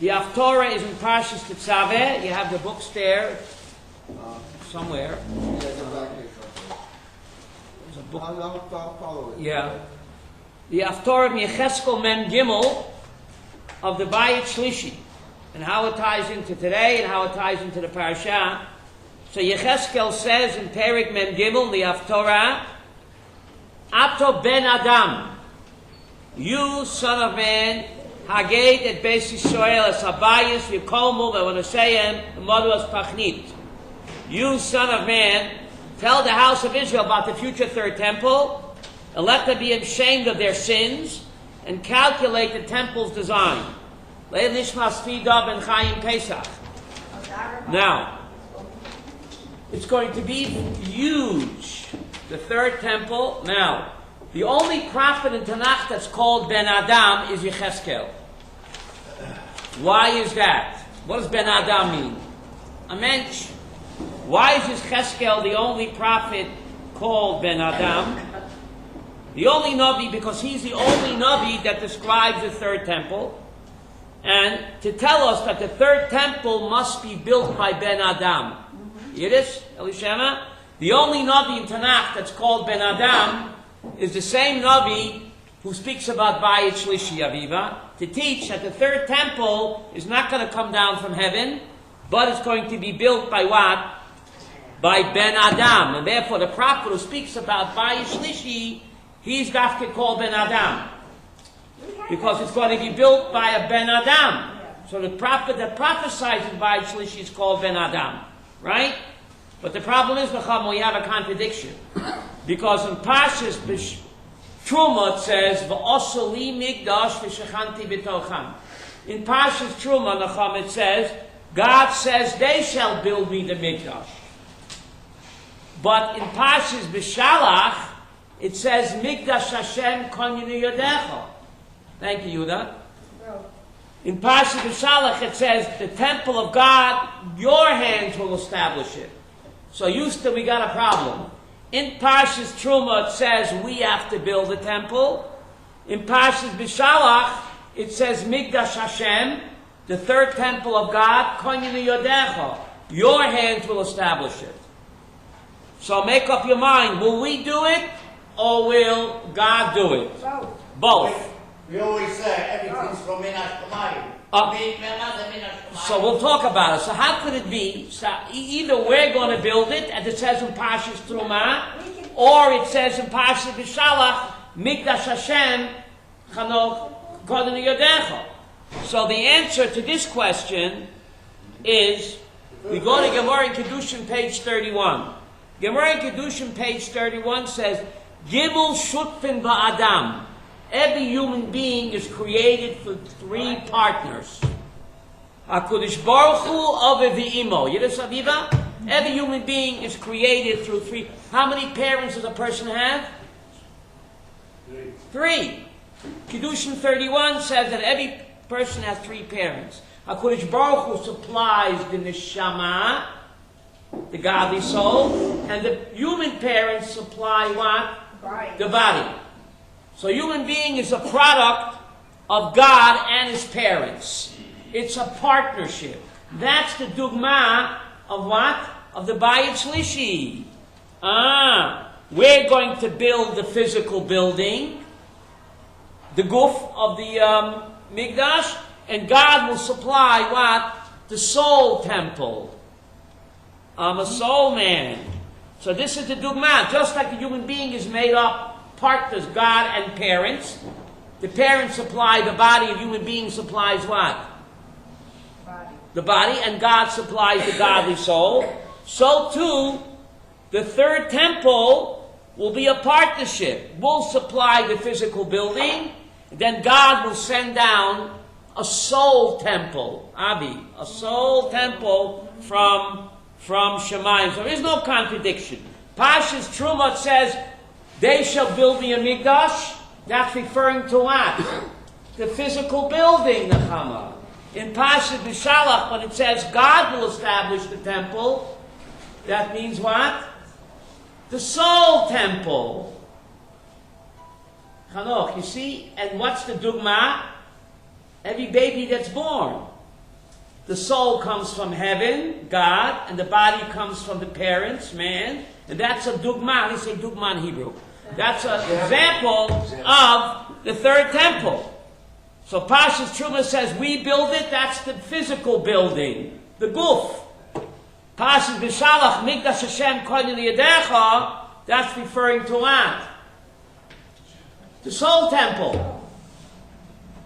The Haftorah is in Parshas Tetzaveh. You have the books there somewhere. There's a book. I'll follow it. Yeah. The Haftorah Yecheskel Mem Gimel of the Bayit Shlishi, and how it ties into today and how it ties into the Parashah. So Yecheskel says in Perik Mem Gimel, the Haftorah, Ato ben Adam, you son of man, Hageit et Beis Yisrael es Habayis V'Kolmu V'Vanaseyem V'Modu Pachnit. You son of man, tell the house of Israel about the future third temple, and let them be ashamed of their sins, and calculate the temple's design. Now, it's going to be huge, the third temple. Now, the only prophet in Tanakh that's called Ben Adam is Yecheskel. Why is that? What does Ben Adam mean? A mensch. Why is Yecheskel the only prophet called Ben Adam? The only Navi, because he's the only Navi that describes the third temple, and to tell us that the third temple must be built by Ben Adam. Yiddish, Elishama? The only Navi in Tanakh that's called Ben Adam is the same Navi who speaks about Bayit Shlishi Aviva, to teach that the third temple is not going to come down from heaven, but it's going to be built by what? By Ben Adam. And therefore the prophet who speaks about Bayit Shlishi, he's got to get called Ben Adam, because it's going to be built by a Ben Adam. So the prophet that prophesies in Bayit Shlishi is called Ben Adam, right? But the problem is, we have a contradiction, because in Parshas Truma it says, "V'osu li migdash v'shechanti b'tocham." In Parshas Truma, Nacham, it says, God says, "They shall build me the migdash." But in Parshas B'Shalach, it says, "Migdash Hashem konyenu yodecha." Thank you, Yehuda. In Parshas B'Shalach, it says, "The temple of God, your hands will establish it." So Houston, we got a problem. In Parshas Truma, it says we have to build the temple. In Parshas B'Shalach, it says Migdash Hashem, the third temple of God, Konyenu Yodecha, your hands will establish it. So make up your mind, will we do it, or will God do it? Both. We always say everything's from Minash Kamayim. So we'll talk about it. So how could it be? So either we're going to build it, as it says in Parshas Truma, or it says in Parshas B'Shalach, Mikdash Hashem, Chanoch, Kodenu Yodecha. So the answer to this question is, we go to Gemara in Kedushin, page 31. Gemara in Kedushin, page 31 says, Gimel Shutfin Ba'adam. Every human being is created for three partners. HaKadosh Baruch Hu Aviv Yiddish Aviva? Every human being is created through three. How many parents does a person have? Three. Kedushin 31 says that every person has three parents. HaKadosh Baruch Hu supplies the neshama, the godly soul, and the human parents supply what? The body. So human being is a product of God and his parents. It's a partnership. That's the dugma of what? Of the Bayit Shlishi. We're going to build the physical building, the guf of the Migdash, and God will supply what? The soul temple. I'm a soul man. So this is the dugma. Just like the human being is made up partners, God and parents. The parents supply the body, and human being supplies what? The body, and God supplies the godly soul. So too, the third temple will be a partnership. We'll supply the physical building, then God will send down a soul temple, a soul temple from Shemayim. So there is no contradiction. Parshas Truma says, they shall build me a Migdash. That's referring to what? The physical building, Nechama. In Parshas B'Shalach, when it says God will establish the temple, that means what? The soul temple. Chanoch, you see? And what's the dugma? Every baby that's born. the soul comes from heaven, God, and the body comes from the parents, man. And that's a dugma. They say dugma in Hebrew. That's an example of the third temple. So Parshas Truma says we build it. That's the physical building, the guf. Parshas B'Shalach Mikdash Hashem Kohen Yadecha. That's referring to what? The soul temple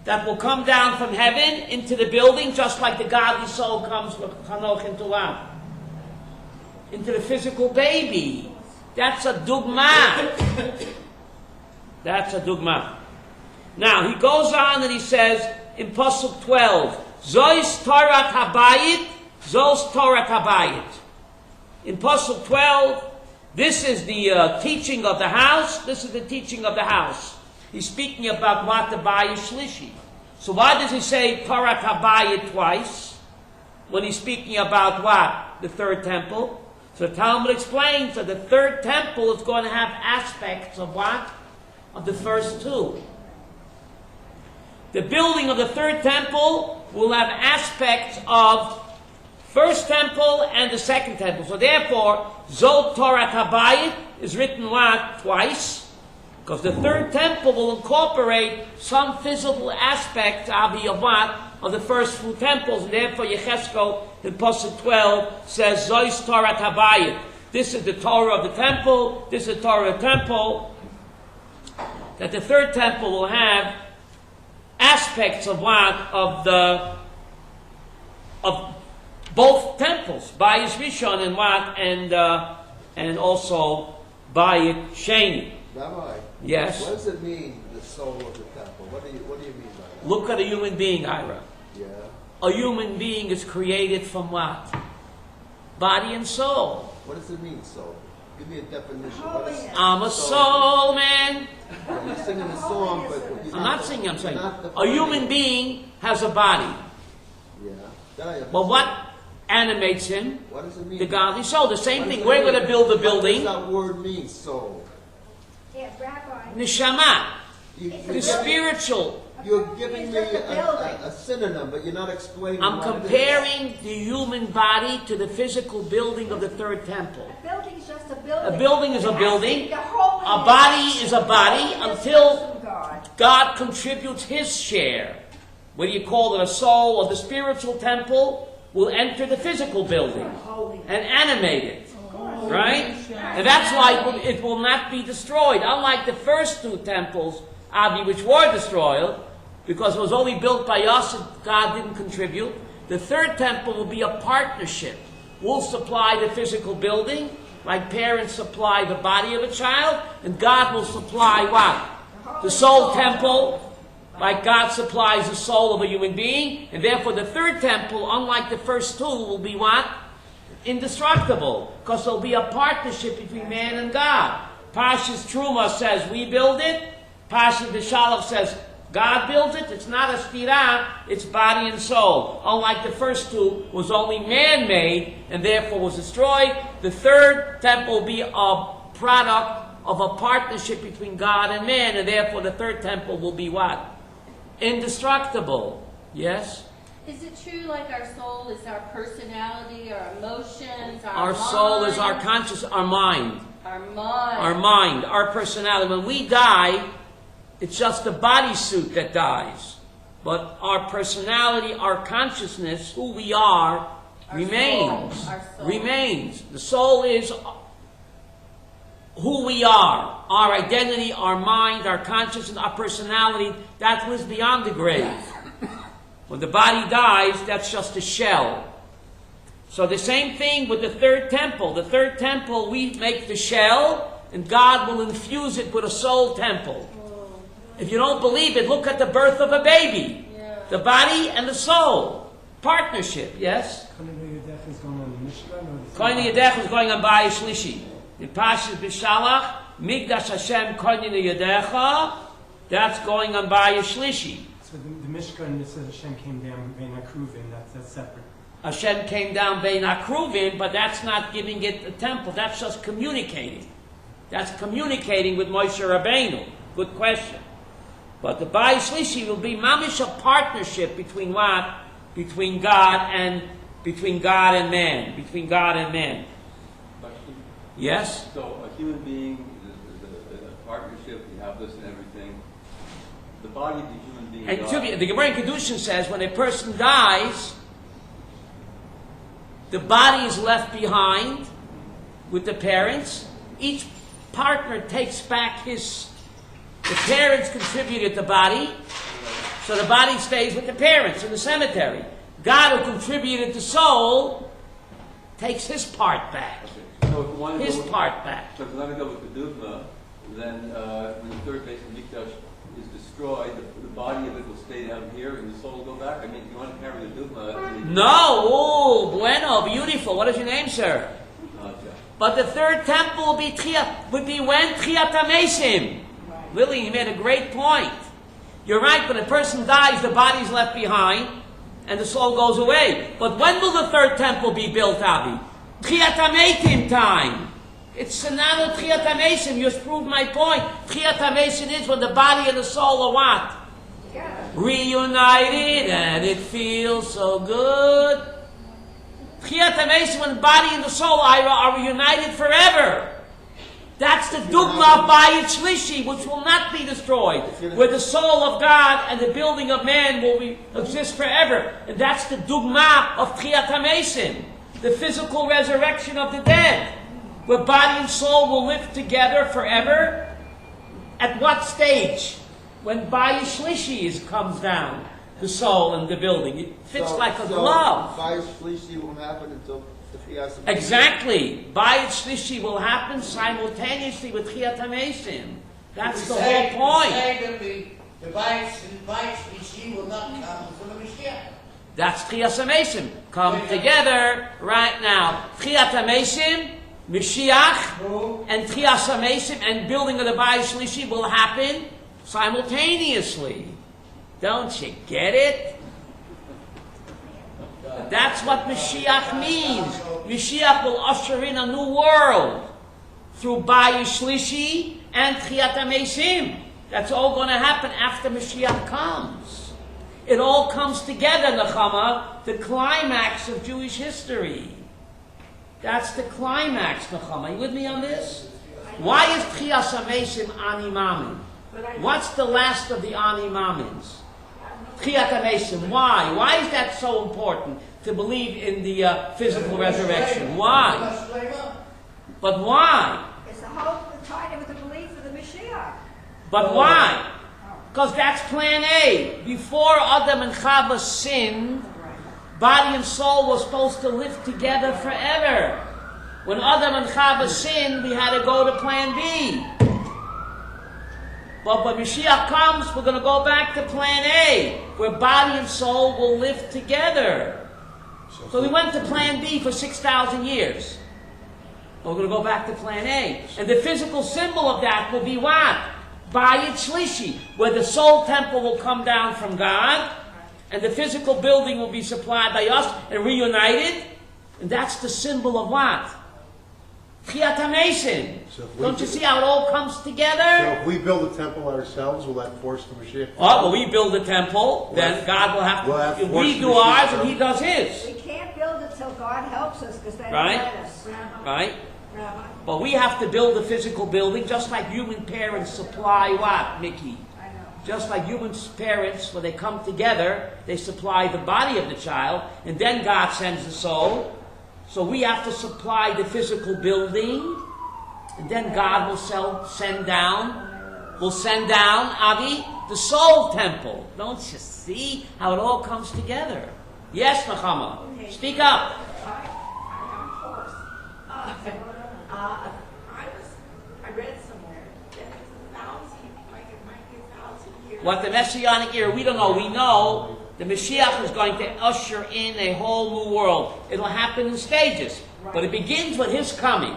that will come down from heaven into the building, just like the godly soul comes from Chanoch into what? Into the physical baby. That's a dugma. That's a dugma. Now, he goes on and he says in Pasuk 12, Zois Torah Habayit, Zos Torah Habayit. In Pasuk 12, this is the teaching of the house. This is the teaching of the house. He's speaking about what the Bayit Shlishi. So why does he say Torah Habayit twice? When he's speaking about what? The third temple. So the Talmud explains that the third temple is going to have aspects of what? Of the first two. The building of the third temple will have aspects of first temple and the second temple. So therefore, Zot Torah Habayit is written what? Twice. Because the third temple will incorporate some physical aspect of what? Of the first two temples. And therefore, Yechezkel in Pasuk 12 says, Zois Torah Habayit. This is the Torah of the temple. This is the Torah of the temple. That the third temple will have aspects of what? Of both temples. Bayis Rishon and what? And also Bayit Sheni. Rabbi, yes. What does it mean, the soul of the temple? What do you mean by that? Look at a human being, Ira. Yeah. A human being is created from what? Body and soul. What does it mean, soul? Give me a definition. I'm a soul, man. Yeah, you're singing a song, but I'm not singing, I'm saying. A human being has a body. Yeah. But what animates him? What does it mean? The godly soul. The same thing. We're going to build a building. What does that word mean, soul? Yeah, Rabbi. Neshama. The The spiritual. You're giving me a synonym, but you're not explaining I'm what it is. comparing the human body to the physical building of the third temple. A building is just a building. A building is a building. The whole A body is a body until God. God contributes his share. Whether you call it a soul or the spiritual temple will enter the physical building and animate it. Right? And that's why it will not be destroyed. Unlike the first two temples, which were destroyed, because it was only built by us and God didn't contribute. The third temple will be a partnership. We'll supply the physical building, like parents supply the body of a child, and God will supply what? The soul temple, like God supplies the soul of a human being, and therefore the third temple, unlike the first two, will be what? Indestructible, because there'll be a partnership between man and God. Parshas Truma says we build it. Parshas B'Shalach says God builds it. It's not a stira, it's body and soul. Unlike the first two, was only man-made and therefore was destroyed. The third temple will be a product of a partnership between God and man, and therefore the third temple will be what? Indestructible. Yes? Is it true like our soul is our personality, our emotions, Our mind? soul is our conscious, our mind. Our mind. Our mind, our personality. When we die, it's just the bodysuit that dies. But our personality, our consciousness, who we are, Our remains. soul. Our soul. Remains. The soul is who we are. Our identity, our mind, our consciousness, our personality, that lives beyond the grave. When the body dies, that's just a shell. So the same thing with the third temple. The third temple, we make the shell, and God will infuse it with a soul temple. If you don't believe it, look at the birth of a baby. Yeah. The body and the soul. Partnership, yes? Kohen Yedech is going on the Mishkan? Kohen Yedech is going on Bayis Shlishi. In Parshas B'Shalach, Mikdash Hashem Kohen Yedecha, that's going on Bayis Shlishi. So the Mishkan, it says Hashem came down Bein HaKruvim, that's separate. Hashem came down Bein HaKruvim, but that's not giving it a temple. That's just communicating. That's communicating with Moshe Rabbeinu. Good question. But the Bayis Shlishi will be mamish a partnership between what? between God and man. Between God and man. Question. Yes? So a human being is a partnership, you have this and everything. The body of the human being And dies. the Gemara in Kedushin says when a person dies, the body is left behind with the parents. Each partner takes back the parents contributed the body, so the body stays with the parents in the cemetery. God, who contributed the soul, takes his part back. So if you want to His go with, part back. So if you want to go with the dogma, then when the third base of Mikdash is destroyed, the body of it will stay down here and the soul will go back. I mean, if you want to carry the dogma... No, oh, bueno, beautiful. What is your name, sir? But the third temple would be when Tchiyat HaMesim. Lily, you made a great point. You're right, when a person dies, the body's left behind, and the soul goes away. But when will the third temple be built, Avi? Tchiyat HaMesim time. It's Sanano Tchiyat HaMesim. You just proved my point. Tchiyat HaMesim is when the body and the soul are what? Reunited, and it feels so good. Tchiyat HaMesim, when the body and the soul are reunited forever. That's the dogma of Bayit Shlishi, which will not be destroyed, where the soul of God and the building of man will exist forever. And that's the dogma of Tchiyat HaMesim, the physical resurrection of the dead, where body and soul will live together forever. At what stage? When Bayit Shlishi comes down, the soul and the building. It fits like a glove. Bayit Shlishi won't happen until the Tchiyat HaMesim. Exactly. Bayit Shlishi will happen simultaneously with Tchiyat HaMesim. That's the whole point. You say that the Bayit Shlishi will not come until the Mashiach. That's Tchiyat HaMesim. Come together right now. Tchiyat HaMesim, Mashiach, and Tchiyat HaMesim, and building of the Bayit Shlishi will happen simultaneously. Don't you get it? That's what Mashiach means. Mashiach will usher in a new world through Bayit Shlishi and Tchiyat HaMesim. That's all going to happen after Mashiach comes. It all comes together, Nechama, the climax of Jewish history. That's the climax, Nechama. You with me on this? Why is Tchiyat HaMesim Ani Mamin? What's the last of the Ani Mamins? Tchiyat HaMesim. Why? Why is that so important to believe in the physical resurrection? Why? But why? It's the hope, the tie with the belief of the Mashiach. But why? Because that's plan A. Before Adam and Chava sinned, body and soul were supposed to live together forever. When Adam and Chava sinned, we had to go to plan B. But when Mashiach comes, we're going to go back to plan A, where body and soul will live together. So we went to plan B for 6,000 years. We're going to go back to plan A. And the physical symbol of that will be what? Bayit Shlishi, where the soul temple will come down from God, and the physical building will be supplied by us and reunited. And that's the symbol of what? Tchiyat HaMesim. Don't you see how it all comes together? So if we build a temple ourselves, will that force the Mashiach? Oh, well, we build a temple, then God will have to. We do ours and He does His. We can't build it till God helps us, because they Right. let us. Right? Rabbi, But we have to build a physical building, just like human parents supply what, Mickey? I know. Just like human parents, when they come together, they supply the body of the child, and then God sends the soul. So we have to supply the physical building, and then God will send down, Avi, the soul temple. Don't you see how it all comes together? Yes, Nechama. Speak up. I read somewhere that it's 1,000, like it might be 1,000 years. What the Messianic era, we don't know. We know the Mashiach is going to usher in a whole new world. It'll happen in stages. But it begins with His coming.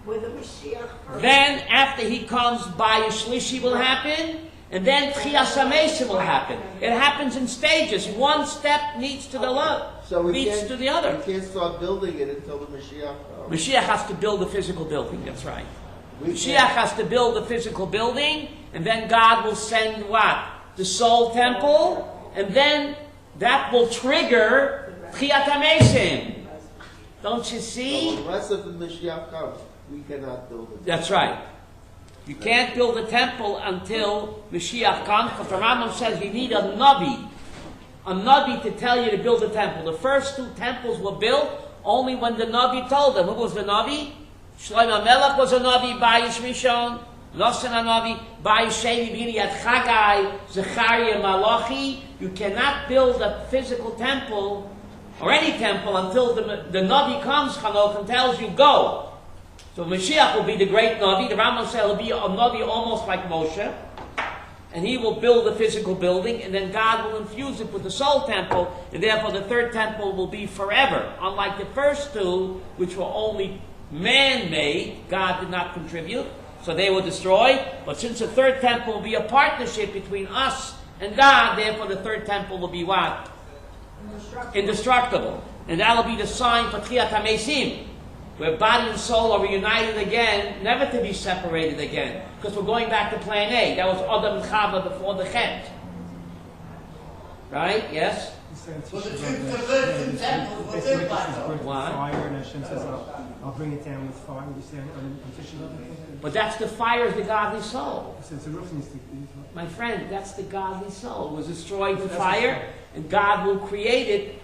With the Mashiach first. Then, after He comes, Bayit Shlishi will happen. And then Tchiyat HaMesim will happen. It happens in stages. One step leads to the other. So we leads can't, to the other. we can't start building it until the Mashiach comes. Mashiach has to build a physical building. That's right. We Mashiach can't- has to build a physical building, and then God will send what? The soul temple, and then that will trigger Tchiyat HaMesim. Don't you see? So the rest of the Mashiach comes, we cannot build it. That's right. You can't build a temple until Mashiach comes, because the Rambam says you need a Navi to tell you to build a temple. The first 2 temples were built only when the Navi told them. Who was the Navi? Shlomo Melech was a Navi, Bayish Rishon, Nosson a Navi, Bayish Sheni, beginning at Chagai, Zechariah, Malachi. You cannot build a physical temple, or any temple, until the Navi comes, Chanoch, and tells you, go. So Mashiach will be the great Navi. The Rambam said he'll be a Navi almost like Moshe. And he will build the physical building, and then God will infuse it with the soul temple, and therefore the 3rd temple will be forever. Unlike the first 2, which were only man-made, God did not contribute, so they were destroyed. But since the 3rd temple will be a partnership between us and God, therefore the 3rd temple will be what? Indestructible. And that will be the sign for Tchiyat HaMesim, where body and soul are reunited again, never to be separated again. Because we're going back to plan A. That was Adam and Chava before the Chet. Right? Yes? Well, the two temples were built by God. What? Fire, and Hashem says, I'll bring it down with fire. You say, I'm fishing of it. But that's the fire of the godly soul. So it's a roof needs to be. My friend, that's the godly soul. It was destroyed with fire, and God will create it.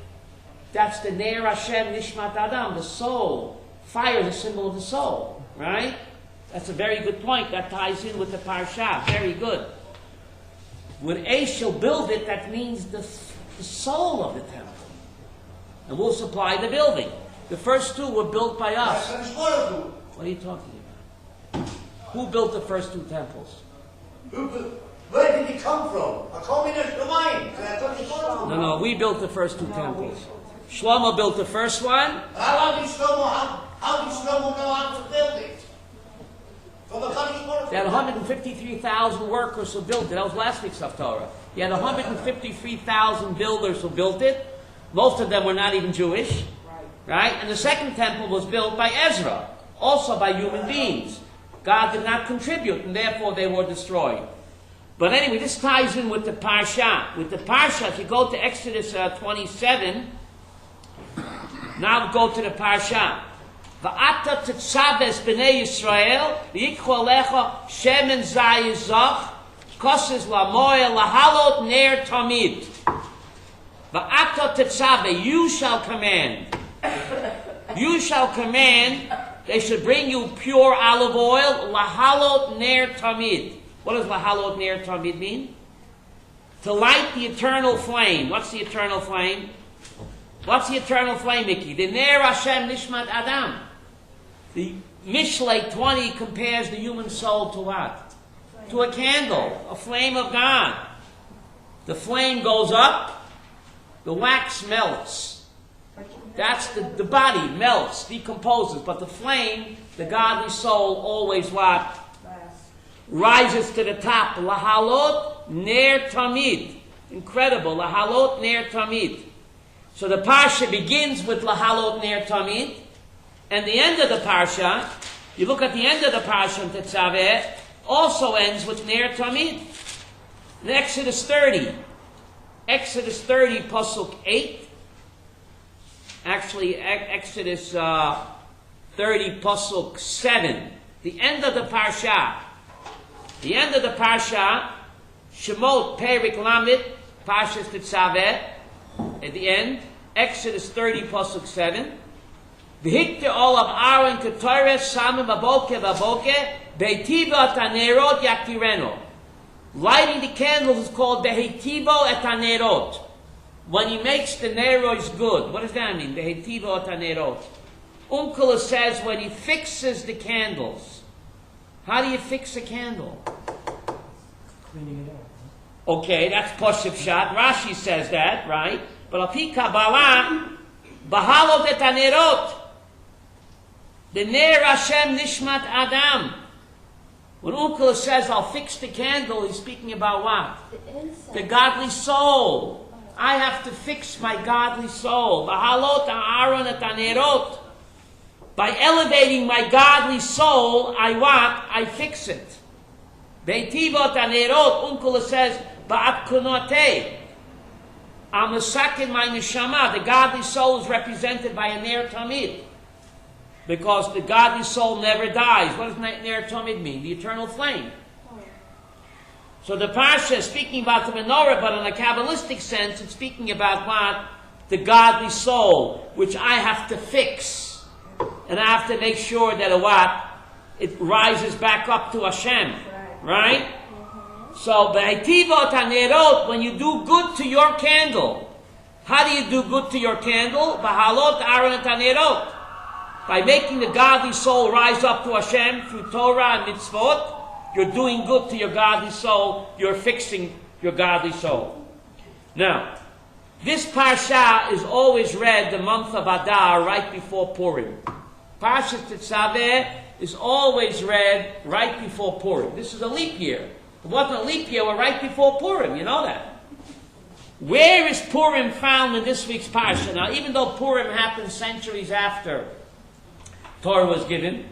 That's the Ner Hashem Nishmat Adam, the soul. Fire is a symbol of the soul, right? That's a very good point. That ties in with the Parsha. Very good. When A shall build it, that means the soul of the temple. And we'll supply the building. The first 2 were built by us. What are you talking about? Who built the first 2 temples? Where did it come from? A communist mind. No, we built the first 2 temples. Shlomo built the first one. How did Shlomo know how to build it? From the They had 153,000 workers who built it. That was last week's Haftorah. He had 153,000 builders who built it. Most of them were not even Jewish. Right? And the second temple was built by Ezra, also by human beings. God did not contribute, and therefore they were destroyed. But anyway, this ties in with the Parsha. With the Parsha, if you go to Exodus 27, now go to the Parsha. Va'ata tetzaveh b'nei Yisrael v'yikchu alecha shemen zayizach koses lamoya lahalot ner tamid. Va'ata tetzaveh, you shall command. You shall command. They should bring you pure olive oil. Lahalot ner tamid. What does lahalot ner tamid mean? To light the eternal flame. What's the eternal flame? What's the eternal flame, Mickey? The Ner Hashem Nishmat Adam. The Mishlei 20 compares the human soul to what? To a candle, a flame of God. The flame goes up, the wax melts. That's the body melts, decomposes, but the flame, the godly soul, always what? Rises to the top. Lahalot ner tamid. Incredible. Lahalot ner tamid. So the Parsha begins with Lahalot ner tamid, and the end of the Parsha, you look at the end of the Parsha in Tetzaveh, also ends with ner tamid. In Exodus 30, Pasuk 8, actually Exodus 30, Pasuk 7, the end of the Parsha, Shemot Perik Lamed, Parshas Tetzaveh, at the end, Exodus 30, Pasuk 7, V'hikte olav Aaron ketores samim baboke beitivo tanerot yaktireno. Lighting the candles is called behitivo etanerot. When he makes the neros good. What does that mean? Behitivo etanerot. Unkula says when he fixes the candles. How do you fix a candle? Cleaning it out. Okay, that's Poshev Shat. Rashi says that, right? But Api Kabbalah, Bahalot etanerot. The Ner Hashem Nishmat Adam. When Unkula says, I'll fix the candle, he's speaking about what? The godly soul. I have to fix my godly soul. Bahalot Aaron etanerot. By elevating my godly soul, I fix it. Beitivot anerot, Unkula says, Ba'at kunoteh. I'm a sakin my neshama. The godly soul is represented by a ner tamid. Because the godly soul never dies. What does ner tamid mean? The eternal flame. So the Parsha is speaking about the menorah, but in a Kabbalistic sense, it's speaking about what? The godly soul, which I have to fix. And I have to make sure that it rises back up to Hashem. Right? So, B'haitivot hanerot, when you do good to your candle, how do you do good to your candle? B'halot aron et hanerot. By making the godly soul rise up to Hashem through Torah and mitzvot, you're doing good to your godly soul, you're fixing your godly soul. Now, this Parsha is always read the month of Adar right before Purim. Parshas Tetzaveh is always read right before Purim. This is a leap year. If it wasn't a leap year, we're right before Purim, you know that. Where is Purim found in this week's Parsha? Now, even though Purim happened centuries after Torah was given,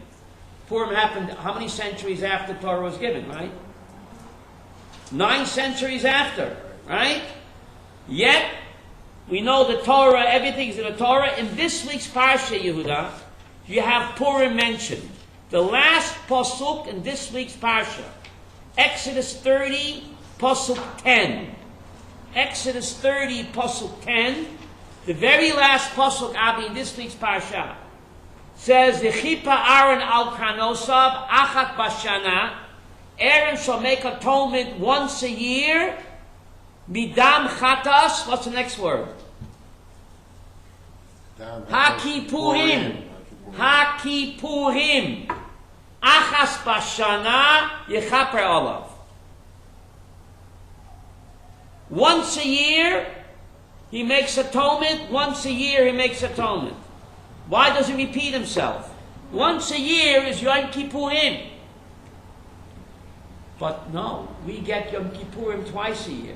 Purim happened how many centuries after Torah was given, right? 9 centuries after, right? Yet, we know the Torah, everything's in the Torah. In this week's Parsha, Yehuda, you have Purim mentioned. The last pasuk in this week's Parsha, Exodus 30, pasuk 10. Exodus 30, pasuk 10, the very last pasuk, Abi, in this week's Parsha, says, V'chipa Aaron al kranosav achat bashana. Aaron shall make atonement once a year. Midam chatas. What's the next word? Ha-kippurim. Ha-kippurim. Achas bashana yechaper olav. Once a year, he makes atonement. Once a year, he makes atonement. Why does he repeat himself? Once a year is Yom Kippurim. But no, we get Yom Kippurim twice a year.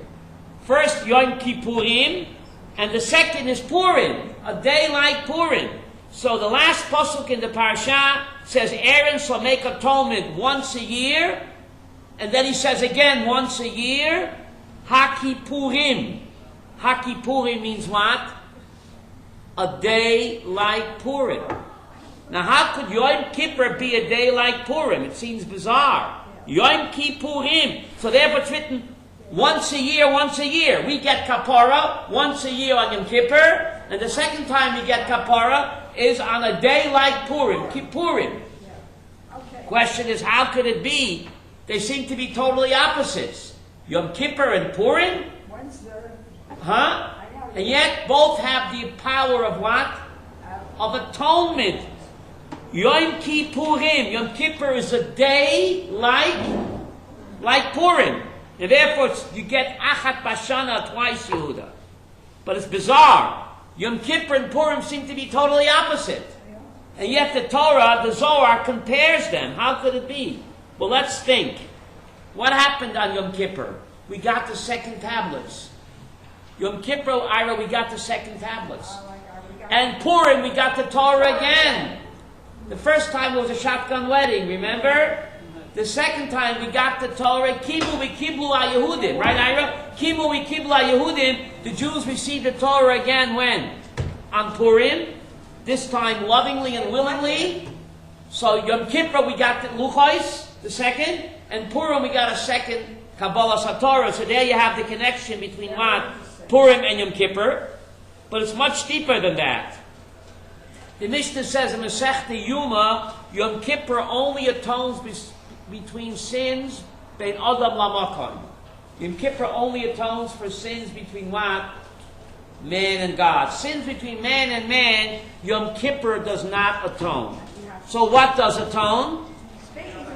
First Yom Kippurim, and the second is Purim, a day like Purim. So the last pasuk in the Parsha says Aaron shall make atonement once a year, and then he says again once a year, Ha-Kippurim. Ha-Kippurim means what? A day like Purim. Now, how could Yom Kippur be a day like Purim? It seems bizarre. Yom Kippurim. So therefore it's written once a year, once a year. We get Kapara once a year on Yom Kippur, and the second time we get Kapara is on a day like Purim, Kippurim. Question is, how could it be? They seem to be totally opposites. Yom Kippur and Purim? Huh? And yet, both have the power of what? Of atonement. Yom Kippurim. Yom Kippur is a day like Purim. And therefore, you get Achat Bashana twice, Yehuda. But it's bizarre. Yom Kippur and Purim seem to be totally opposite. And yet the Torah, the Zohar, compares them. How could it be? Well, let's think. What happened on Yom Kippur? We got the second tablets. Yom Kippur, Ira, we got the second tablets. And Purim, we got the Torah again. The first time it was a shotgun wedding, remember? The second time we got the Torah. Kimu we kiblu ha-Yehudim, right, Ira? Kimu we kiblu ha-Yehudim. The Jews received the Torah again when? On Purim. This time lovingly and willingly. So Yom Kippur we got the Luchos, the second. And Purim we got a second Kabbalah Satorah. So there you have the connection between what? Purim and Yom Kippur, but it's much deeper than that. The Mishnah says in Masechta Yuma, Yom Kippur only atones between sins bein Adam lamakon. Yom Kippur only atones for sins between what? Man and God. Sins between man and man, Yom Kippur does not atone. So what does atone?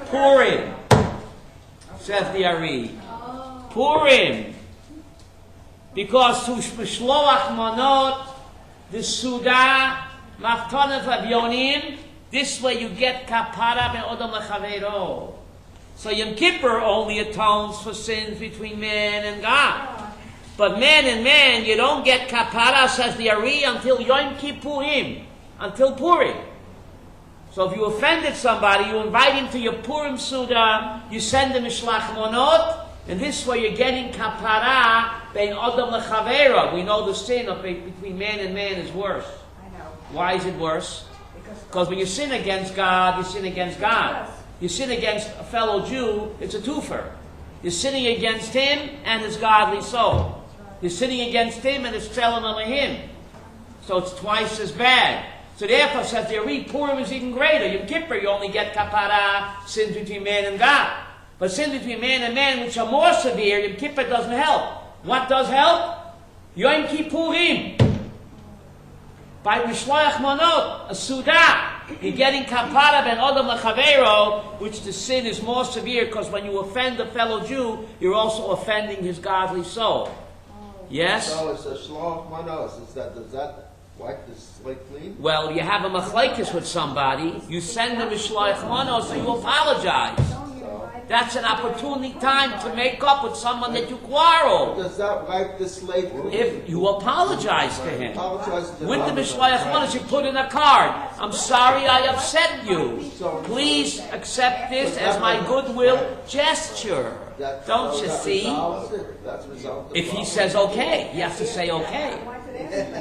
Purim, says the Ari. Purim. Because to Mishloach Manot, the Suda, Maftonat Avyonim, this way you get Kapara Be'odam Lechaveiro. So Yom Kippur only atones for sins between man and God. But man and man, you don't get Kapara, says the Ari, until Yom Kippurim, until Purim. So if you offended somebody, you invite him to your Purim Suda, you send him Mishlach Manot, and this way you're getting Kapara bein adam lechavera. We know the sin of between man and man is worse. I know. Why is it worse? Because Because when you sin against God, you sin against God. Yes. You sin against a fellow Jew, it's a twofer. You're sinning against him and his godly soul. You're sinning against him and his tzelem Elohim. So it's twice as bad. So therefore, says the Ari, Purim is even greater. Yom Kippur, you only get kapara, sins between man and God. But sins between man and man, which are more severe, Yom Kippur doesn't help. What does help? Yom Kippurim. By Mishloach Manot, a Sudah. You're getting kapara ben Adam lechavero, which the sin is more severe because when you offend a fellow Jew, you're also offending his godly soul. Yes? So it's a shloch manos. Does that wipe the slate clean? Well, you have a machlekes with somebody, you send them a shloach manos, so you apologize. That's an opportunity time to make up with someone that you quarrel. Does that wipe the slate clean? If you apologize to him. Apologize to With the him. Mishloach Manos, you put in a card. I'm sorry I upset you. Please accept this as my goodwill gesture. Don't you see? That's resolved the If he problem. says okay, you have to say okay.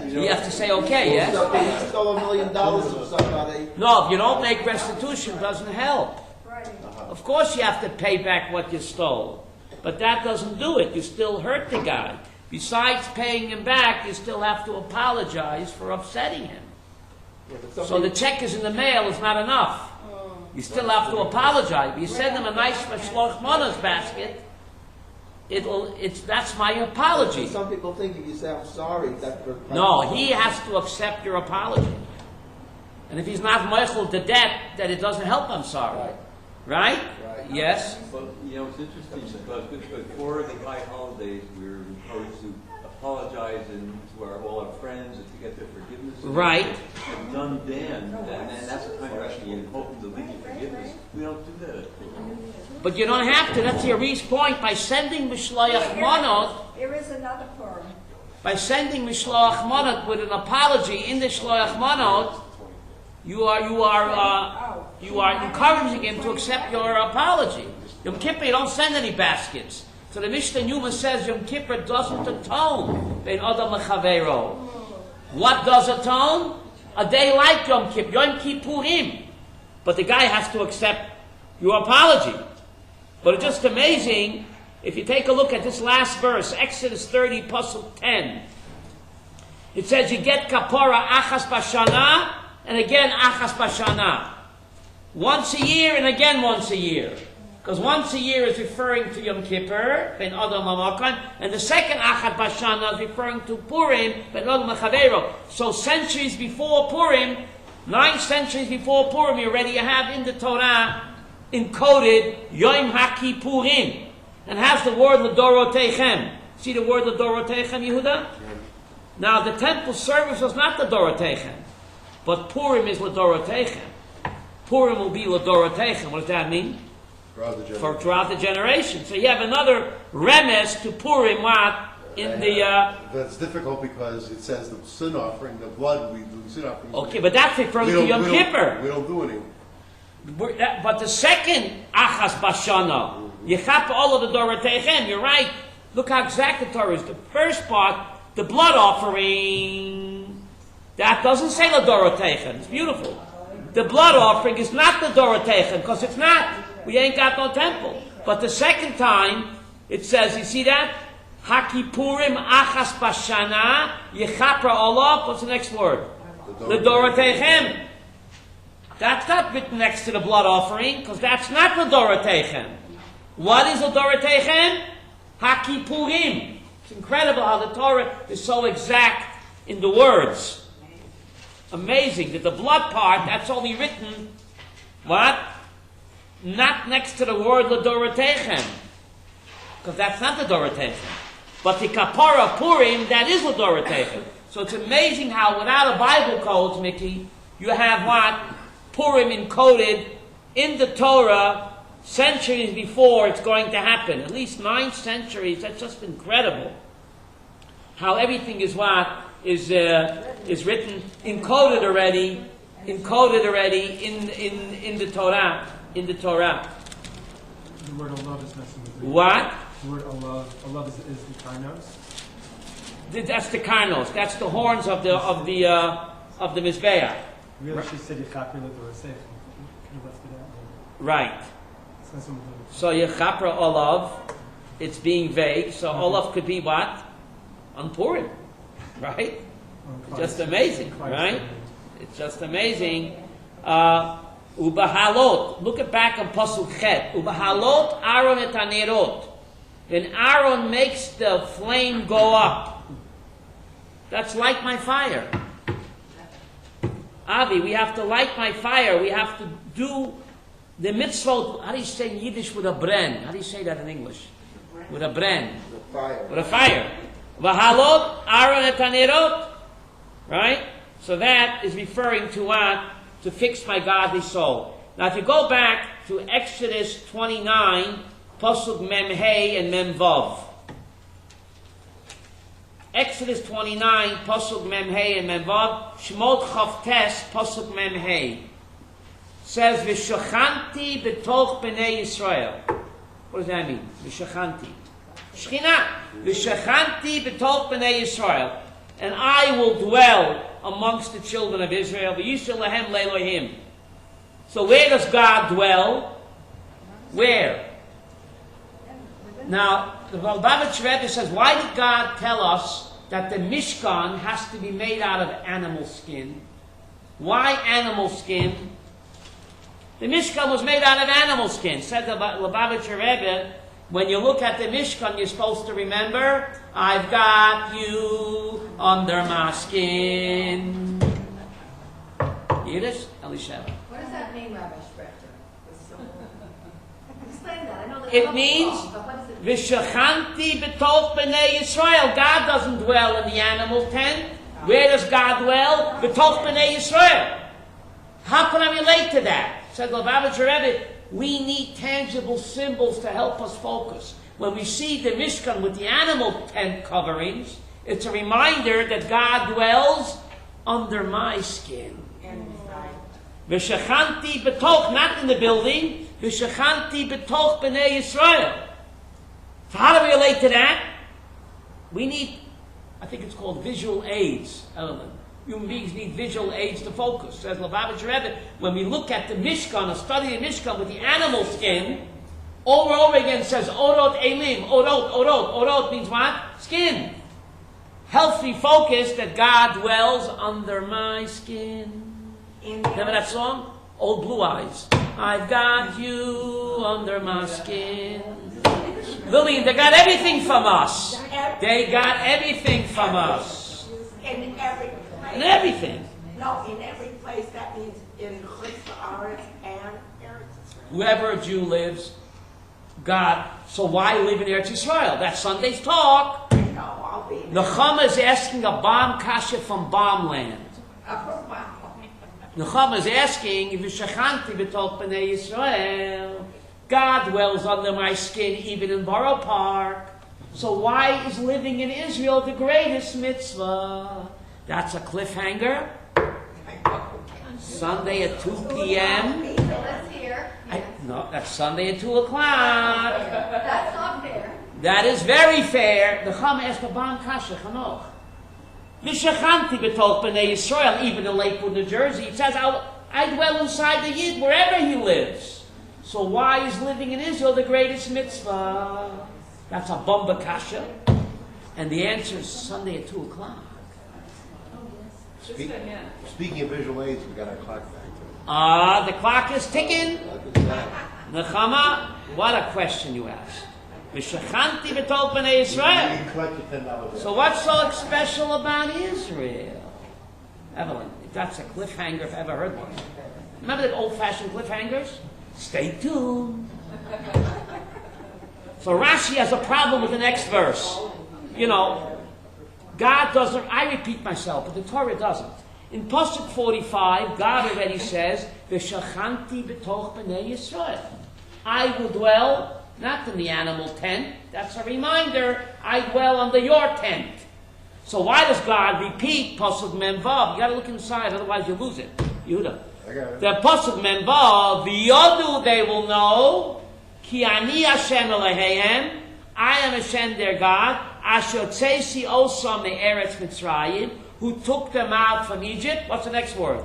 You have to say okay, yes? So if he stole $1 million from somebody. No, if you don't make restitution, it doesn't help. Right. Of course you have to pay back what you stole. But that doesn't do it. You still hurt the guy. Besides paying him back, you still have to apologize for upsetting him. Yeah, but So somebody- the check is in the mail is not enough. You still have to apologize. You send him a nice Shloch Manos basket, that's my apology. Some people think if you say I'm sorry, that. No, he has to accept your apology. And if he's not meichel the debt, then it doesn't help, I'm sorry. Right? Right. Yes? But, you know, it's interesting because before the high holidays, we were encouraged to apologize and to all our friends and to get their forgiveness. Right. And done then, and that's the kind of actually in hoping to lead you forgiveness. We don't do that. But you don't have to. That's Yari's point. By sending Mishloach Manot, Here is another Purim. by sending Mishloach Manot with an apology in the Shloach Manot, you are encouraging him to accept your apology. Yom Kippur, you don't send any baskets. So the Mishnah Numa says Yom Kippur doesn't atone bein Adam lechavero. What does atone? A day like Yom Kippur, Yom Kippurim. But the guy has to accept your apology. But it's just amazing, if you take a look at this last verse, Exodus 30, Pasuk 10. It says you get kapara achas bashana, and again achas bashana. Once a year and again once a year. Because once a year is referring to Yom Kippur, ben Adam HaMakan, and the second Achat Bashana is referring to Purim, ben Adam HaChavero. So centuries before Purim, 9 centuries before Purim, you already have in the Torah encoded Yom HaKippurim, and has the word L'Dorotechem. See the word L'Dorotechem, Yehuda? Now the temple service was not L'Dorotechem, but Purim is L'Dorotechem. Purim will be L'Dorotechem. What does that mean? For throughout the generation. So you have another remes to Purim what in the That's difficult because it says the sin offering, the blood we do sin offering. okay, but that's referring to Yom Kippur. We don't do any. But the second Achas Bashana, Yechap all of the Dorotechem, you're right. Look how exact the Torah is. The first part, the blood offering, that doesn't say the Dorotechem. It's beautiful. The blood offering is not the Dorotechem, because it's not. We ain't got no temple. But the second time, it says, you see that? Hakipurim achas bashana yechapra olav. What's the next word? The Dorotechem. That's not written next to the blood offering, because that's not the Dorotechem. What is the Dorotechem? Hakipurim. It's incredible how the Torah is so exact in the words. Amazing that the blood part, that's only written, what? Not next to the word L'Dorotechem, because that's not the Dorotechem. But the Kapara Purim, that is L'Dorotechem. So it's amazing how without a Bible code, Mickey, you have what? Purim encoded in the Torah centuries before it's going to happen. At least 9 centuries. That's just incredible. How everything is what? Is written, encoded already in the Torah. In the Torah. The word Allah is messing with me. What? The word Allah is the kainos. That's the karnos. That's the horns of the mizbeach. Really, she said Yechaper L'Doraseh. Could have left it out. Right. It's not something to- So Yechapra Olav, it's being vague. So Olav could be what? On Purim, right? Just amazing, right? It's just amazing. Ubahalot. Look at back on Pasuk Chet. Ubahalot Aaron et hanerot. Then Aaron makes the flame go up. That's like my fire. Avi, we have to light my fire. We have to do the mitzvot. How do you say in Yiddish with a bren? How do you say that in English? With a bren. With a fire. Vahalot Aaron et hanerot. Right? So that is referring to what? To fix my godly soul. Now if you go back to Exodus 29, Pasuk Mem Hey and Mem Vav. Exodus 29, Pasuk Mem Hey and Mem Vav. Shmot Chavtes, Pasuk Mem Hey. Says, V'shachanti b'toch b'nei Yisrael. What does that mean? V'shachanti. Shechina. V'shachanti b'toch b'nei Yisrael. And I will dwell amongst the children of Israel. V'yishel lahem le'elohim. So where does God dwell? Where? Now, the Lubavitcher Rebbe says, why did God tell us that the Mishkan has to be made out of animal skin? Why animal skin? The Mishkan was made out of animal skin. Said the Lubavitcher Rebbe, when you look at the Mishkan, you're supposed to remember, I've got you under my skin. Yiddish? Elisheva. What does that mean, Rabbi Sprecher? Explain that. I know that It means, but what does it mean? V'shachanti b'toch b'nei Yisrael. God doesn't dwell in the animal tent. Where does God dwell? B'toch b'nei Yisrael. How can I relate to that? Said the Lubavitcher Rebbe, we need tangible symbols to help us focus. When we see the Mishkan with the animal tent coverings, it's a reminder that God dwells under my skin. V'shachanti b'toch, not in the building. V'shachanti b'toch b'nei Yisrael. So how do we relate to that? We need, I think it's called visual aids, Ellen. Human beings need visual aids to focus. Says Lubavitcher Rebbe, when we look at the Mishkan, or study the Mishkan with the animal skin, over and over again it says, Orot Elim, Orot, Orot. Orot means what? Skin. Helps me focus that God dwells under my skin. Remember that song? Old Blue Eyes. I've got you under my skin. Lillian, they got everything from us. They got everything from us. In every place. And everything. No, in every place. That means in Chutz and Eretz Yisrael. Wherever a Jew lives, God. So why live in Eretz Yisrael? That's Sunday's talk. No, I'll be there. Nechama is asking a bomb kasha from bomb land. Wow. Nechama is asking, V'shachanti b'toch b'nei Yisrael. God dwells under my skin even in Borough Park. So why is living in Israel the greatest mitzvah? That's a cliffhanger. Sunday at 2 p.m. So let's hear. No, that's Sunday at 2 o'clock. That's not fair. That is very fair. The Chama asked a bomb kasha, Chanoch. V'shachanti b'toch b'nei Yisrael, even in Lakewood, New Jersey. It says, I dwell inside the Yid, wherever he lives. So why is living in Israel the greatest mitzvah? That's a bomba kasha. And the answer is Sunday at 2 o'clock. Speaking of visual aids, we got our clock back. The clock is ticking. Look at that. Nechama, what a question you asked. V'shachanti b'toch b'nei Yisrael. You collected $10. So what's so special about Israel? Evelyn, that's a cliffhanger if I ever heard one. Remember the old-fashioned cliffhangers? Stay tuned. So Rashi has a problem with the next verse. You know, God doesn't, I repeat myself, but the Torah doesn't. In Pasuk 45, God already says, V'shachanti b'toch b'nei Yisrael. I will dwell, not in the animal tent, that's a reminder, I dwell under your tent. So why does God repeat Pasuk Mem Vav? You gotta look inside, otherwise you lose it. Yehuda. The Pasuk Mem Vav, V'yodu, they will know, Ki ani Hashem Eloheim, I am Hashem their God, Asher Tzesi Osam Me'eretz Mitzrayim, who took them out from Egypt. What's the next word?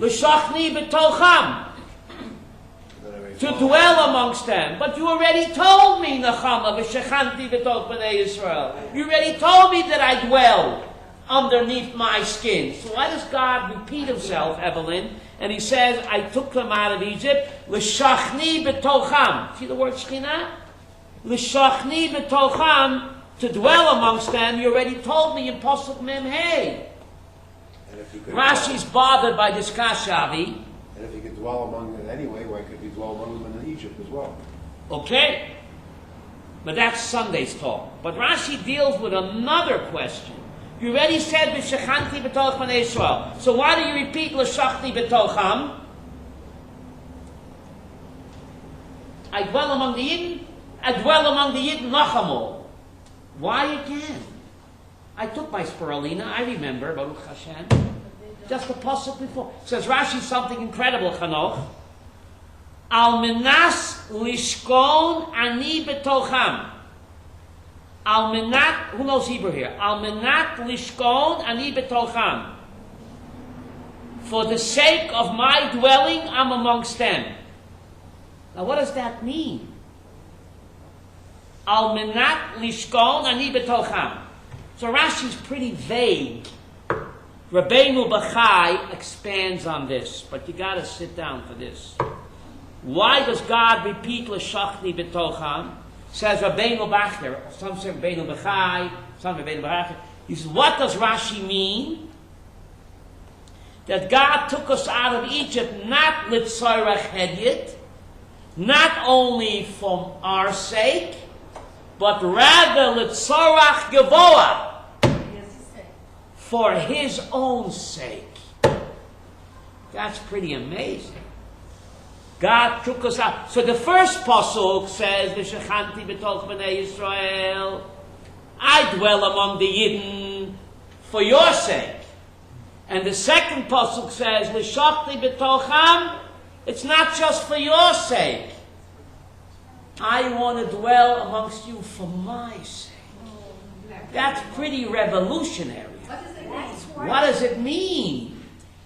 L'shachni b'tocham. To dwell amongst them. But you already told me, Nechama, v'shechanti b'toch b'nei Yisrael. You already told me that I dwell underneath my skin. So why does God repeat himself, Evelyn? And he says, I took them out of Egypt. L'shachni b'tocham. See the word shechina? L'shachni b'tocham. To dwell amongst them. You already told me in Pasuk Mem Hey. Rashi's bothered by this kashavi. And if he could dwell among them anyway, why could he dwell among them in Egypt as well? Okay. But that's Sunday's talk. But Rashi deals with another question. You already said V'shechanti b'toch b'nei Yisrael. So why do you repeat L'shachti b'tocham? I dwell among the Yidden. I dwell among the Yidden Nachamol. Why again? I took my spirulina, I remember, Baruch Hashem. Just the pasuk before. Says Rashi something incredible, Chanoch. Al menas lishkon ani betocham. Al menat, who knows Hebrew here? Al menat lishkon ani betocham. For the sake of my dwelling, I'm amongst them. Now what does that mean? Al menat lishkon ani betocham. So Rashi's pretty vague. Rabbeinu Bachai expands on this, but you got to sit down for this. Why does God repeat l'shachni b'tocham? Says Rabbeinu Bachai. Some say Rabbeinu Bachai, some Rabbeinu Bachai. He says, what does Rashi mean? That God took us out of Egypt not litzorach hedyet, not only from our sake, but rather litzorach gevoah, for his own sake. That's pretty amazing. God took us out. So the first pasuk says, V'shechanti b'toch b'nei Yisrael, I dwell among the Yidden for your sake. And the second pasuk says, L'shachti b'tocham, it's not just for your sake. I want to dwell amongst you for my sake. That's pretty revolutionary. What does it mean?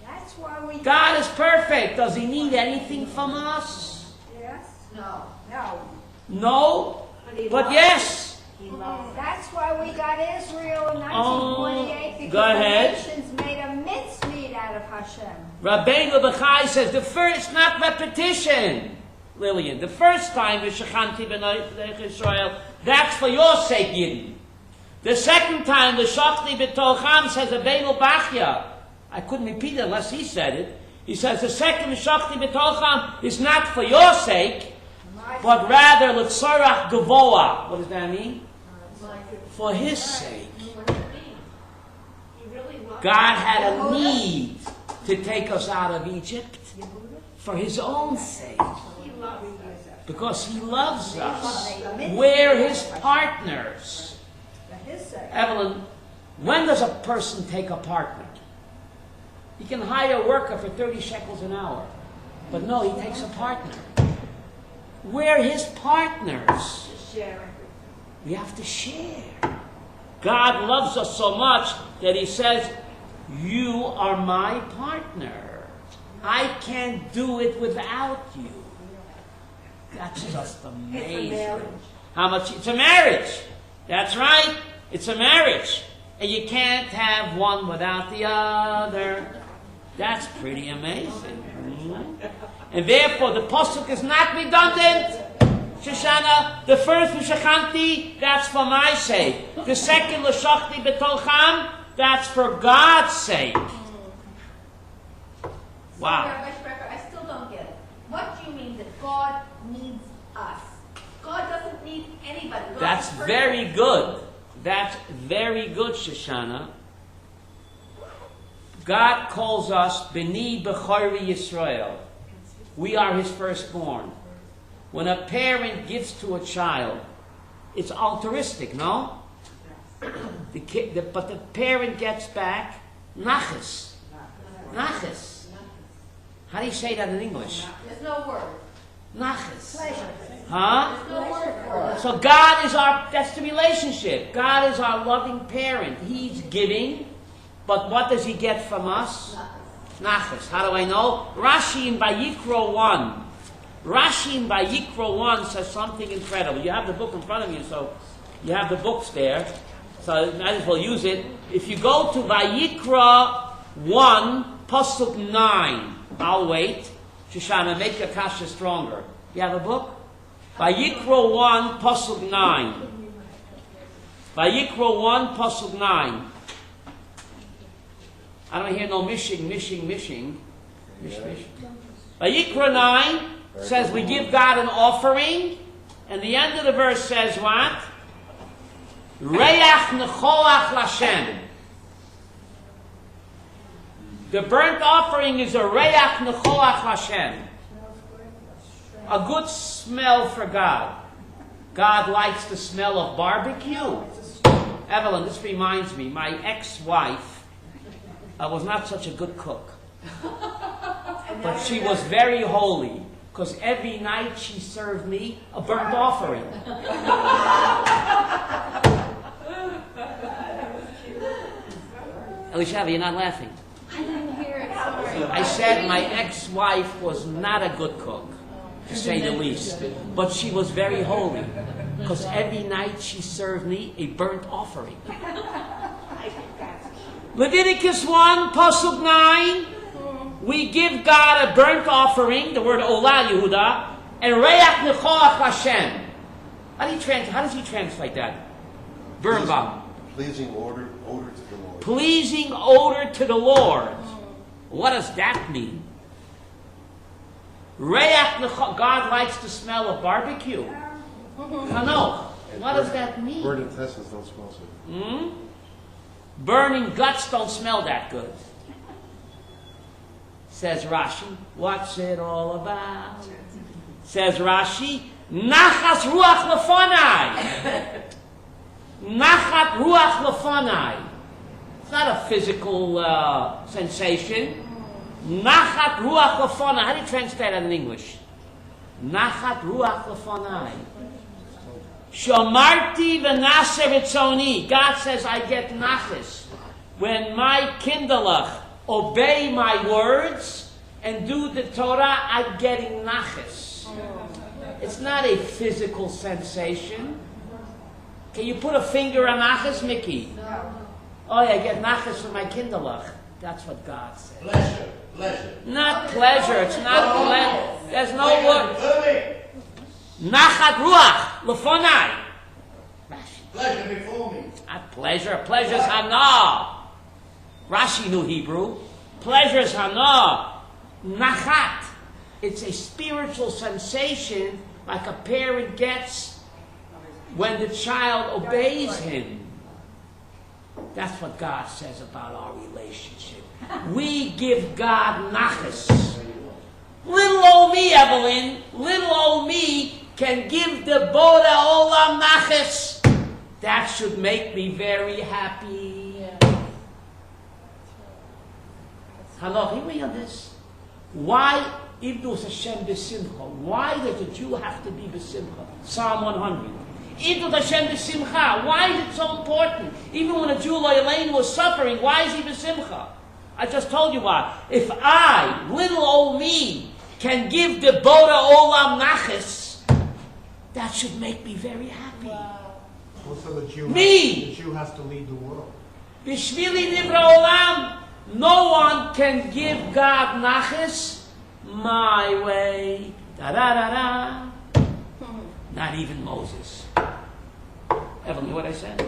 That's why we... God is perfect. Does he need anything from us? Yes? No. No. No? But loves yes. He loves That's why we got Israel in 1948, because go ahead. the nations made a mincemeat out of Hashem. Rabbeinu Bachai says the first, not repetition, Lillian. The first time, V'shechanti b'nei Yisrael, that's for your sake, Yidden. The second time, the Shachti b'tocham, says Rabbeinu Bachya. I couldn't repeat it unless he said it. He says the second Shachti b'tocham is not for your sake, but rather l'tzorach gevoah. What does that mean? For his sake. He really loves God had a need to take us out of Egypt for his own sake. He loves us. Because he loves us. We're his partners. For his sake. Evelyn, when does a person take a partner? He can hire a worker for 30 shekels an hour. But no, he takes a partner. We're his partners. We have to share. God loves us so much that he says, you are my partner. I can't do it without you. That's just amazing. How much? It's a marriage. That's right. It's a marriage. And you can't have one without the other. That's pretty amazing. And therefore, the pasuk is not redundant. Shoshana, the first V'shechanti, that's for my sake. The second L'shachti b'tocham, that's for God's sake. Wow. Rabbi Sprecher, I still don't get it. What do you mean that God needs us? God doesn't need anybody. God That's is perfect. very good. That's very good, Shoshana. God calls us B'ni B'chori Yisrael. We are his firstborn. When a parent gives to a child, it's altruistic, no? But the parent gets back naches. Naches. How do you say that in English? There's no word. Nachas. Pleasure. Huh? There's no word for it. So God is that's the relationship. God is our loving parent. He's giving, but what does He get from us? Nachas. How do I know? Rashi in Vayikra 1. Rashi in Vayikra 1 says something incredible. You have the book in front of you, so you have the books there. So you might as well use it. If you go to Vayikra 1, Pasuk 9. I'll wait. Shoshana, make your kasha stronger. You have a book? Vayikra 1, Pasuk 9. Vayikra 1, Pasuk 9. I don't hear no mishing. Mish. Vayikra 9 says we give God an offering, and the end of the verse says what? Reach necholach lashem. The burnt offering is a reach necholach lashem. A good smell for God. God likes the smell of barbecue. Evelyn, this reminds me, my ex-wife was not such a good cook. But she was very holy, because every night she served me a burnt offering. Elishava, you're not laughing. I didn't hear it, sorry. I said my ex-wife was not a good cook, to say the least. But she was very holy, because every night she served me a burnt offering. Leviticus 1, Pasuk 9, we give God a burnt offering, the word Olah Yehuda, and Reach Nechoach Hashem. How does he translate that? Birnbaum. Pleasing odor to the Lord. Pleasing odor to the Lord. What does that mean? Reach Nechoach, God likes the smell of barbecue. No. What does that mean? Burning intestines don't smell so good. Burning guts don't smell that good. Says Rashi, what's it all about? Says Rashi, Nachas ruach lefanai. Nachat ruach lefanai. It's not a physical sensation. Nachat ruach lefanai. How do you translate that in English? Nachat ruach lefanai. Shomarti v'naser v'tzoni. God says, I get nachas when my kindlech obey my words and do the Torah. I'm getting nachas. It's not a physical sensation. Can you put a finger on nachas, Mickey? No. Oh, yeah, I get nachas from my kindlech. That's what God says. Pleasure. Not pleasure. It's not pleasure. There's no word. Nachat ruach lefonai. Pleasure before me. Not pleasure. Pleasure's hana. Rashi knew Hebrew. Pleasure's hana. Nachat. It's a spiritual sensation like a parent gets when the child obeys him. That's what God says about our relationship. We give God nachas. Little old me, Evelyn, little old me can give the Boda Olam nachas. That should make me very happy. Hello, hear me on this. Why Ibdus Hashem b'simcha? Why does the Jew have to be b'simcha? Psalm 100. Ibdus Hashem b'simcha. Why is it so important? Even when a Jew like Elaine was suffering, why is he b'simcha? I just told you why. If I, little old me, can give the Boda Olam nachas, that should make me very happy. Also, the Jew has to lead the world. Bishvili nivra olam. No one can give God nachas my way. Da da da da. Not even Moses. Evelyn, what I said?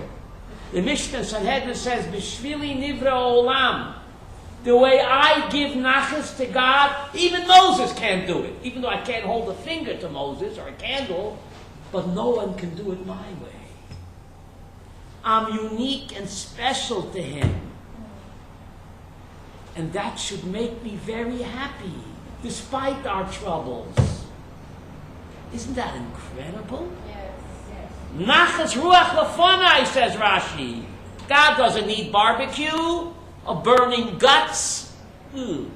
The Mishnah Sanhedrin says, Bishvili nivra olam. The way I give nachas to God, even Moses can't do it. Even though I can't hold a finger to Moses or a candle, but no one can do it my way. I'm unique and special to him. And that should make me very happy, despite our troubles. Isn't that incredible? Yes. Nachas ruach lefonai, says Rashi. God doesn't need barbecue or burning guts. But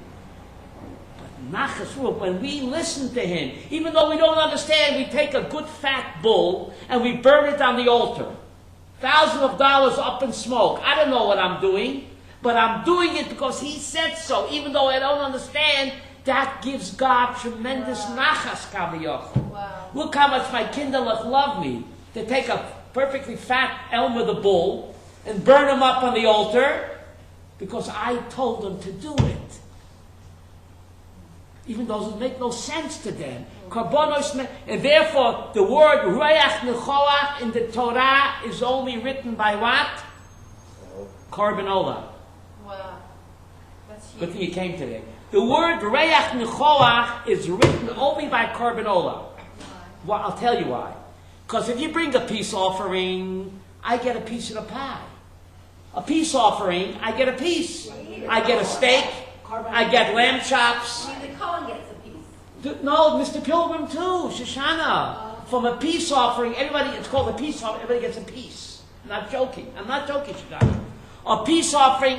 Nachas ruach. When we listen to him, even though we don't understand, we take a good fat bull and we burn it on the altar. Thousands of dollars up in smoke. I don't know what I'm doing, but I'm doing it because he said so. Even though I don't understand, that gives God tremendous nachas kaviyachol. Wow. Look how much my kinderlich love me to take a perfectly fat elm with a bull and burn him up on the altar because I told them to do it. Even though it make no sense to them. And therefore, the word Reach Nechoach in the Torah is only written by what? Korban Olah. Wow. That's Good thing huge. you came today. The word Reach Nechoach is written only by Korban Olah. Well, I'll tell you why. Because if you bring a peace offering, I get a piece of the pie. A peace offering, I get a piece. I get a steak. I get lamb chops. The Cohen gets a piece. No, Mr. Pilgrim too, Shoshana. From a peace offering, everybody, it's called a peace offering, everybody gets a piece. I'm not joking, Shoshana. A peace offering,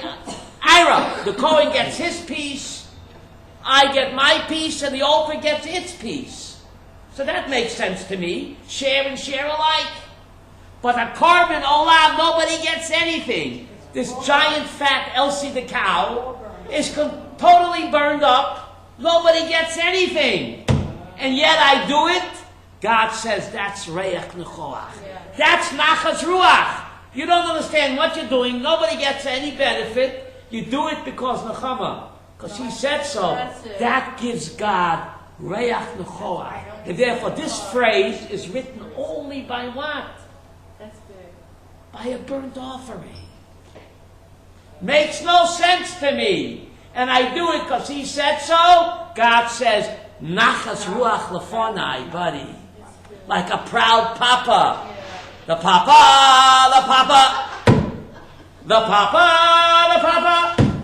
Ira, the Cohen gets his piece, I get my piece, and the altar gets its piece. So that makes sense to me. Share and share alike. But a Korban Olah, nobody gets anything. This giant fat Elsie the cow is totally burned up. Nobody gets anything. And yet I do it. God says that's Reach Nechoach. That's Nachas Ruach. You don't understand what you're doing. Nobody gets any benefit. You do it because Nechama. Because he said so. That gives God Reach Nechoach. And therefore this phrase is written only by what? That's big. By a burnt offering. Makes no sense to me. And I do it because he said so. God says, Nachas Ruach Lefonai, buddy. Like a proud papa. The papa, the papa. The papa, the papa.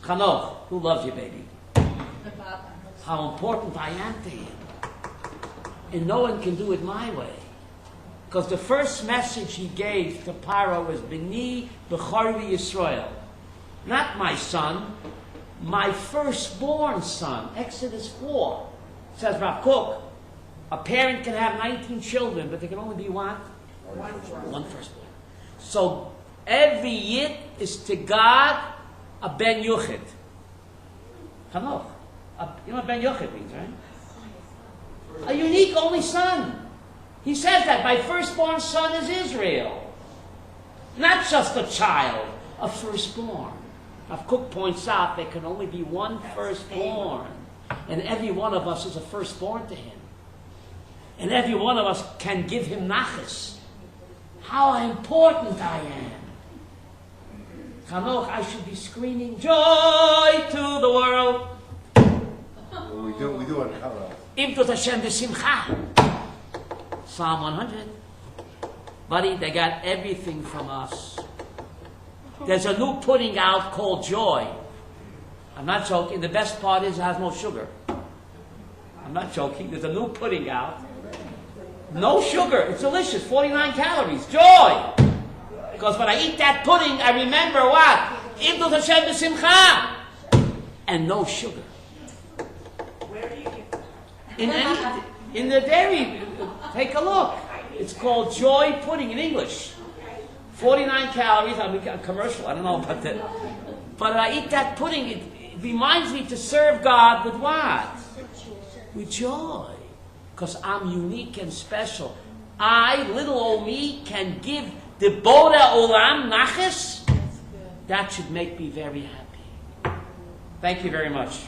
Chanoch, who loves you, baby? How important I am to him. And no one can do it my way. Because the first message he gave to Paro was, B'ni b'chorvi Yisrael. Not my son, my firstborn son. Exodus 4 says, Rav Kook, a parent can have 19 children, but there can only be one? One firstborn. So every yid is to God a ben yuchid. Chanoch. You know what ben yuchid means, right? A unique only son. He says that my firstborn son is Israel. Not just a child, a firstborn. Rav Kook points out there can only be one firstborn. And every one of us is a firstborn to him. And every one of us can give him nachas. How important I am. Chanoch, I should be screaming joy to the world. Well, we do it. Imdut Hashem v'simcha. Psalm 100. Buddy, they got everything from us. There's a new pudding out called Joy. I'm not joking. The best part is it has no sugar. I'm not joking. There's a new pudding out. No sugar. It's delicious. 49 calories. Joy. Because when I eat that pudding, I remember what? Imdut Hashem v'simcha. And no sugar. Where do you get that? In the dairy, take a look. It's called Joy Pudding in English. 49 calories. I'm a commercial. I don't know about that. But when I eat that pudding, it reminds me to serve God with what? With joy. Because I'm unique and special. I, little old me, can give the Boda Olam Nachas. That should make me very happy. Thank you very much.